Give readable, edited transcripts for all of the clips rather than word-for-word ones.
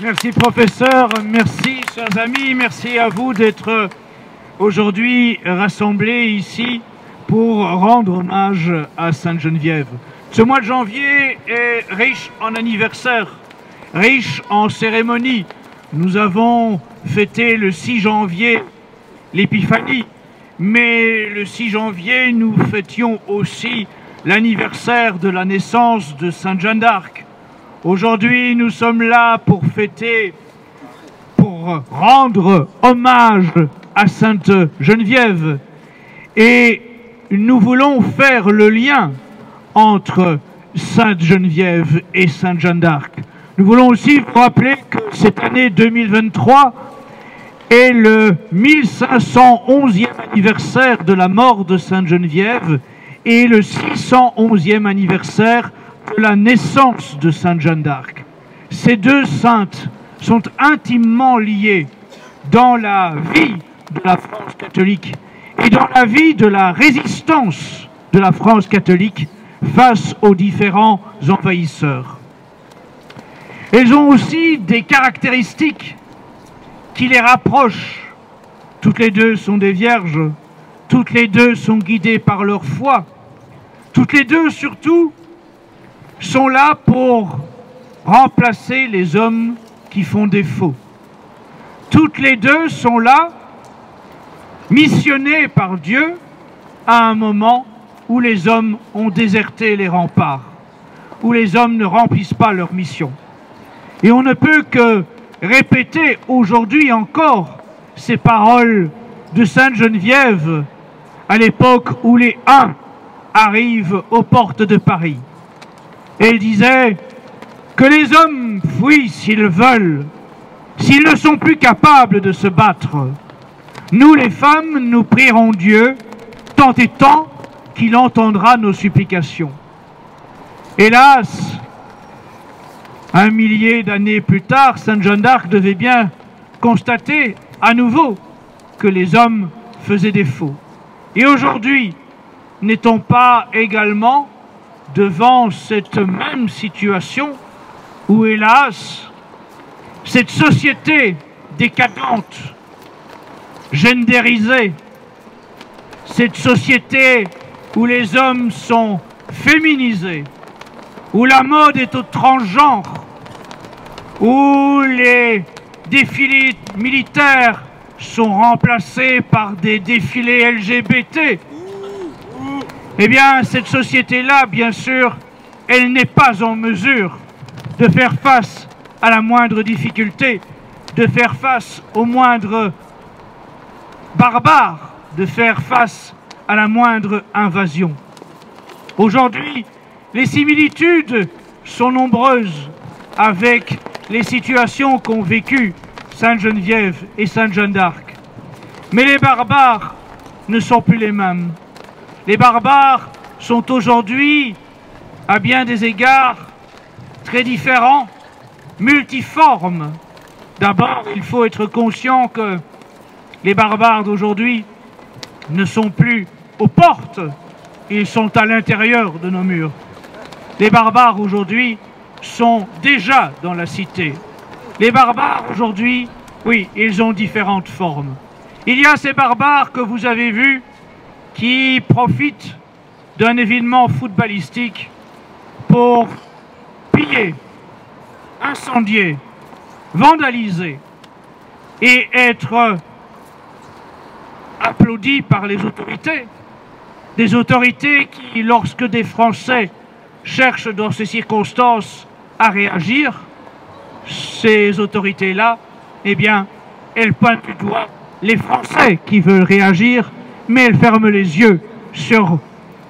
Merci professeur, merci chers amis, merci à vous d'être aujourd'hui rassemblés ici pour rendre hommage à Sainte-Geneviève. Ce mois de janvier est riche en anniversaires, riche en cérémonies. Nous avons fêté le 6 janvier l'Épiphanie, mais le 6 janvier nous fêtions aussi l'anniversaire de la naissance de Sainte Jeanne d'Arc. Aujourd'hui, nous sommes là pour fêter, pour rendre hommage à Sainte Geneviève. Et nous voulons faire le lien entre Sainte Geneviève et Sainte Jeanne d'Arc. Nous voulons aussi vous rappeler que cette année 2023 est le 1511e anniversaire de la mort de Sainte Geneviève et le 611e anniversaire de la naissance de Sainte Jeanne d'Arc. Ces deux saintes sont intimement liées dans la vie de la France catholique et dans la vie de la résistance de la France catholique face aux différents envahisseurs. Elles ont aussi des caractéristiques qui les rapprochent. Toutes les deux sont des vierges, toutes les deux sont guidées par leur foi, toutes les deux surtout sont là pour remplacer les hommes qui font défaut. Toutes les deux sont là, missionnées par Dieu, à un moment où les hommes ont déserté les remparts, où les hommes ne remplissent pas leur mission. Et on ne peut que répéter aujourd'hui encore ces paroles de Sainte Geneviève à l'époque où les Huns arrivent aux portes de Paris. Elle disait que les hommes fuient s'ils veulent, s'ils ne sont plus capables de se battre. Nous les femmes, nous prierons Dieu, tant et tant qu'il entendra nos supplications. Hélas, 1 millier d'années plus tard, Sainte Jeanne d'Arc devait bien constater à nouveau que les hommes faisaient défaut. Et aujourd'hui, n'est-on pas également devant cette même situation où, hélas, cette société décadente, gendérisée, cette société où les hommes sont féminisés, où la mode est au transgenre, où les défilés militaires sont remplacés par des défilés LGBT, eh bien, cette société-là, bien sûr, elle n'est pas en mesure de faire face à la moindre difficulté, de faire face au moindre barbare, de faire face à la moindre invasion. Aujourd'hui, les similitudes sont nombreuses avec les situations qu'ont vécues Sainte Geneviève et Sainte Jeanne d'Arc. Mais les barbares ne sont plus les mêmes. Les barbares sont aujourd'hui, à bien des égards, très différents, multiformes. D'abord, il faut être conscient que les barbares d'aujourd'hui ne sont plus aux portes, ils sont à l'intérieur de nos murs. Les barbares aujourd'hui sont déjà dans la cité. Les barbares aujourd'hui, oui, ils ont différentes formes. Il y a ces barbares que vous avez vus qui profitent d'un événement footballistique pour piller, incendier, vandaliser et être applaudis par les autorités. Des autorités qui, lorsque des Français cherchent dans ces circonstances à réagir, ces autorités-là, eh bien, elles pointent du doigt les Français qui veulent réagir, mais elles ferment les yeux sur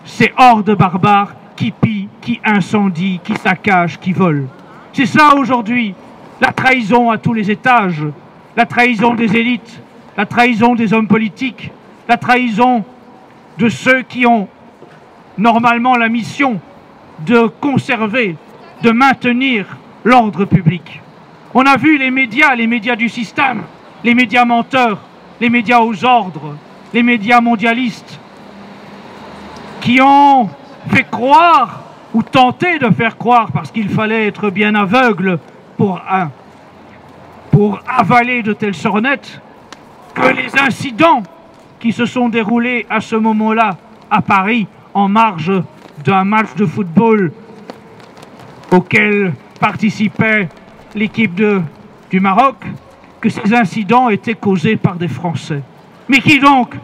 ces hordes barbares qui pillent, qui incendient, qui saccagent, qui volent. C'est ça aujourd'hui, la trahison à tous les étages, la trahison des élites, la trahison des hommes politiques, la trahison de ceux qui ont normalement la mission de conserver, de maintenir l'ordre public. On a vu les médias du système, les médias menteurs, les médias aux ordres, les médias mondialistes, qui ont fait croire, ou tenté de faire croire, parce qu'il fallait être bien aveugle pour pour avaler de telles sornettes que les incidents qui se sont déroulés à ce moment-là à Paris en marge d'un match de football auquel participait l'équipe du Maroc, que ces incidents étaient causés par des Français. Mais qui donc?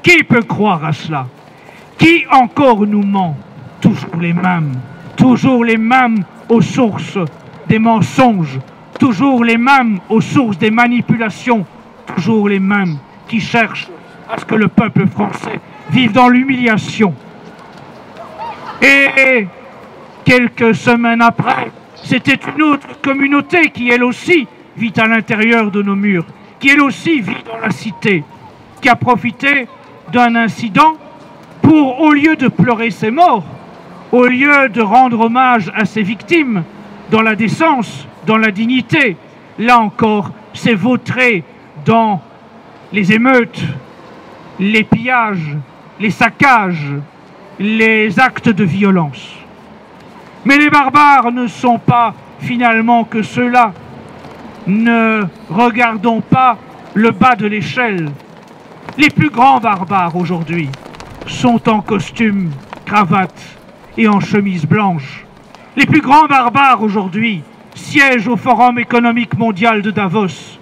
Qui peut croire à cela? Qui encore nous ment? Toujours les mêmes aux sources des mensonges, toujours les mêmes aux sources des manipulations, toujours les mêmes qui cherchent à ce que le peuple français vive dans l'humiliation. Et quelques semaines après, c'était une autre communauté qui elle aussi vit à l'intérieur de nos murs, qui elle aussi vit dans la cité, qui a profité d'un incident pour, au lieu de pleurer ses morts, au lieu de rendre hommage à ses victimes dans la décence, dans la dignité, là encore, s'est vautré dans les émeutes, les pillages, les saccages, les actes de violence. Mais les barbares ne sont pas finalement que ceux-là. Ne regardons pas le bas de l'échelle. Les plus grands barbares aujourd'hui sont en costume, cravate et en chemise blanche. Les plus grands barbares aujourd'hui siègent au Forum économique mondial de Davos.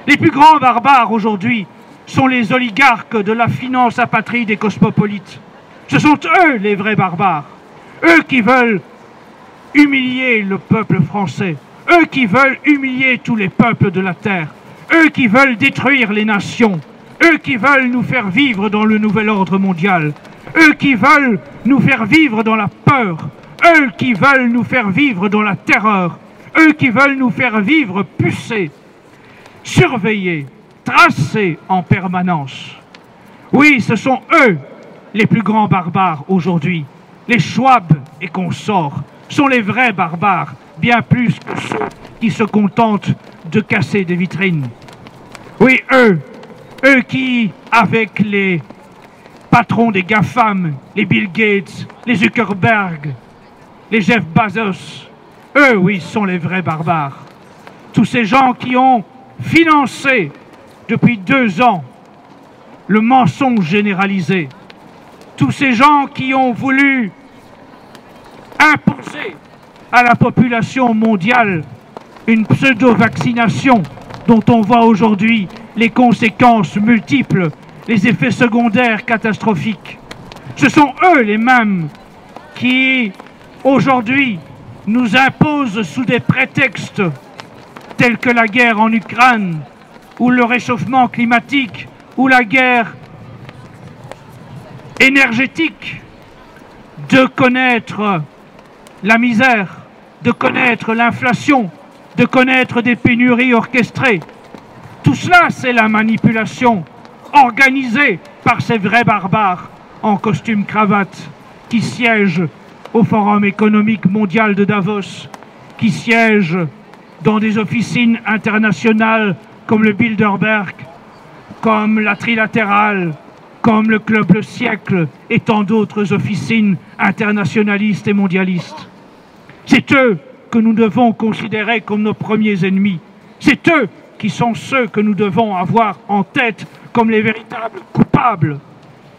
Les plus grands barbares aujourd'hui sont les oligarques de la finance apatride et cosmopolite. Ce sont eux les vrais barbares. Eux qui veulent humilier le peuple français. Eux qui veulent humilier tous les peuples de la terre. Eux qui veulent détruire les nations. Eux qui veulent nous faire vivre dans le nouvel ordre mondial. Eux qui veulent nous faire vivre dans la peur. Eux qui veulent nous faire vivre dans la terreur. Eux qui veulent nous faire vivre pucés, surveillés, tracés en permanence. Oui, ce sont eux les plus grands barbares aujourd'hui. Les Schwab et consorts sont les vrais barbares, bien plus que ceux qui se contentent de casser des vitrines. Oui, eux qui, avec les patrons des GAFAM, les Bill Gates, les Zuckerberg, les Jeff Bezos, eux, oui, sont les vrais barbares. Tous ces gens qui ont financé depuis 2 ans le mensonge généralisé. Tous ces gens qui ont voulu imposer à la population mondiale une pseudo-vaccination dont on voit aujourd'hui les conséquences multiples, les effets secondaires catastrophiques. Ce sont eux les mêmes qui, aujourd'hui, nous imposent sous des prétextes tels que la guerre en Ukraine, ou le réchauffement climatique, ou la guerre énergétique, de connaître la misère, de connaître l'inflation, de connaître des pénuries orchestrées. Tout cela, c'est la manipulation organisée par ces vrais barbares en costume cravate qui siègent au Forum économique mondial de Davos, qui siègent dans des officines internationales comme le Bilderberg, comme la Trilatérale, comme le Club Le Siècle et tant d'autres officines internationalistes et mondialistes. C'est eux que nous devons considérer comme nos premiers ennemis. C'est eux qui sont ceux que nous devons avoir en tête comme les véritables coupables.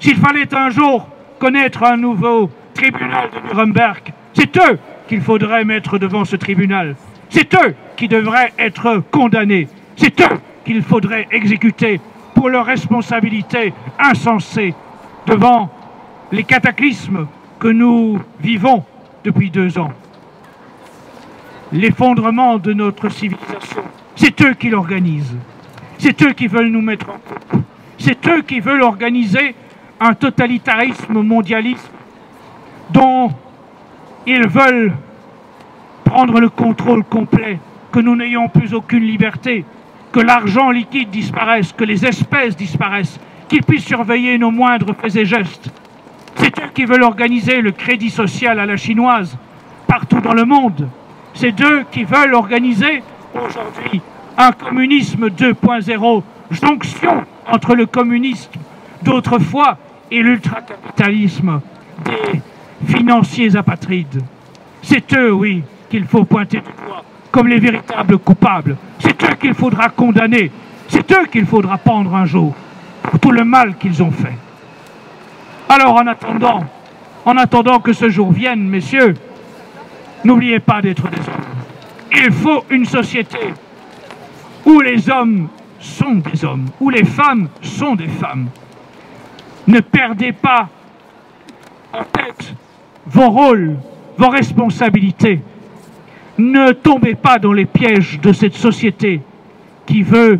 S'il fallait un jour connaître un nouveau tribunal de Nuremberg, c'est eux qu'il faudrait mettre devant ce tribunal. C'est eux qui devraient être condamnés. C'est eux qu'il faudrait exécuter pour leur responsabilité insensée devant les cataclysmes que nous vivons depuis 2 ans. L'effondrement de notre civilisation, c'est eux qui l'organisent. C'est eux qui veulent nous mettre en coupe. C'est eux qui veulent organiser un totalitarisme mondialiste dont ils veulent prendre le contrôle complet, que nous n'ayons plus aucune liberté, que l'argent liquide disparaisse, que les espèces disparaissent, qu'ils puissent surveiller nos moindres faits et gestes. C'est eux qui veulent organiser le crédit social à la chinoise partout dans le monde. C'est eux qui veulent organiser aujourd'hui un communisme 2.0, jonction entre le communisme d'autrefois et l'ultracapitalisme des financiers apatrides. C'est eux, oui, qu'il faut pointer du doigt comme les véritables coupables. C'est eux qu'il faudra condamner. C'est eux qu'il faudra pendre un jour pour tout le mal qu'ils ont fait. Alors en attendant que ce jour vienne, messieurs, n'oubliez pas d'être des hommes. Il faut une société où les hommes sont des hommes, où les femmes sont des femmes. Ne perdez pas en tête vos rôles, vos responsabilités. Ne tombez pas dans les pièges de cette société qui veut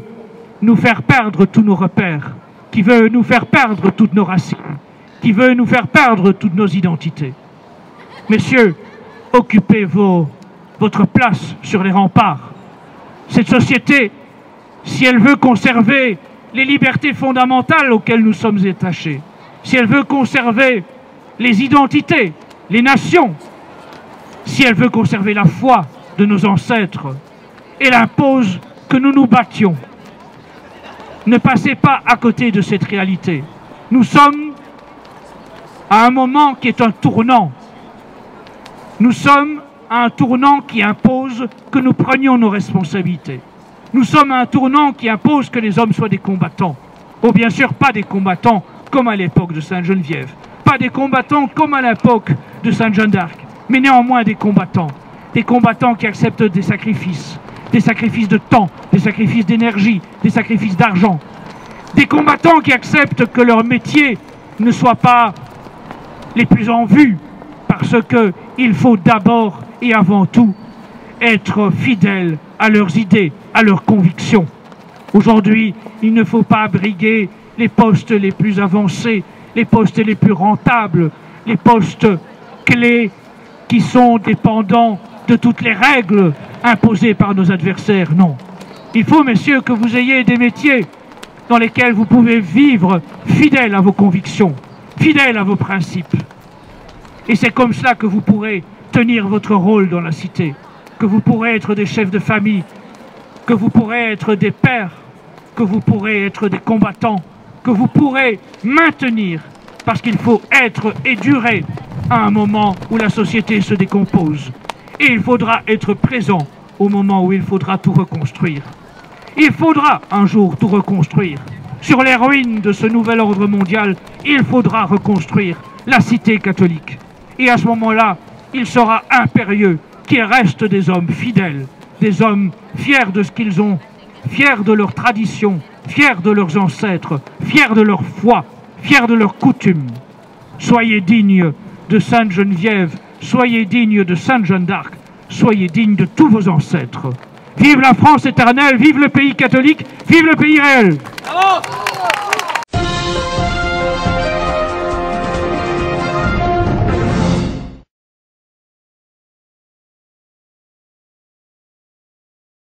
nous faire perdre tous nos repères, qui veut nous faire perdre toutes nos racines, qui veut nous faire perdre toutes nos identités. Messieurs, occupez votre place sur les remparts. Cette société, si elle veut conserver les libertés fondamentales auxquelles nous sommes attachés, si elle veut conserver les identités, les nations, si elle veut conserver la foi de nos ancêtres, elle impose que nous nous battions. Ne passez pas à côté de cette réalité. Nous sommes à un moment qui est un tournant. Nous sommes à un tournant qui impose que nous prenions nos responsabilités. Nous sommes à un tournant qui impose que les hommes soient des combattants. Oh, bien sûr, pas des combattants comme à l'époque de Sainte-Geneviève, pas des combattants comme à l'époque de Sainte Jeanne d'Arc, mais néanmoins des combattants qui acceptent des sacrifices de temps, des sacrifices d'énergie, des sacrifices d'argent, des combattants qui acceptent que leur métier ne soit pas les plus en vue, parce qu'il faut d'abord et avant tout être fidèles à leurs idées, à leurs convictions. Aujourd'hui, il ne faut pas briguer les postes les plus avancés, les postes les plus rentables, les postes clés qui sont dépendants de toutes les règles imposées par nos adversaires. Non. Il faut, messieurs, que vous ayez des métiers dans lesquels vous pouvez vivre fidèles à vos convictions, fidèles à vos principes. Et c'est comme cela que vous pourrez tenir votre rôle dans la cité, que vous pourrez être des chefs de famille, que vous pourrez être des pères, que vous pourrez être des combattants, que vous pourrez maintenir, parce qu'il faut être et durer à un moment où la société se décompose. Et il faudra être présent au moment où il faudra tout reconstruire. Il faudra un jour tout reconstruire. Sur les ruines de ce nouvel ordre mondial, il faudra reconstruire la cité catholique. Et à ce moment-là, il sera impérieux qu'il reste des hommes fidèles, des hommes fiers de ce qu'ils ont, fiers de leur tradition, fiers de leurs ancêtres, fiers de leur foi, fiers de leurs coutumes. Soyez dignes de Sainte Geneviève, soyez dignes de Sainte Jeanne d'Arc, soyez dignes de tous vos ancêtres. Vive la France éternelle, vive le pays catholique, vive le pays réel. Bravo.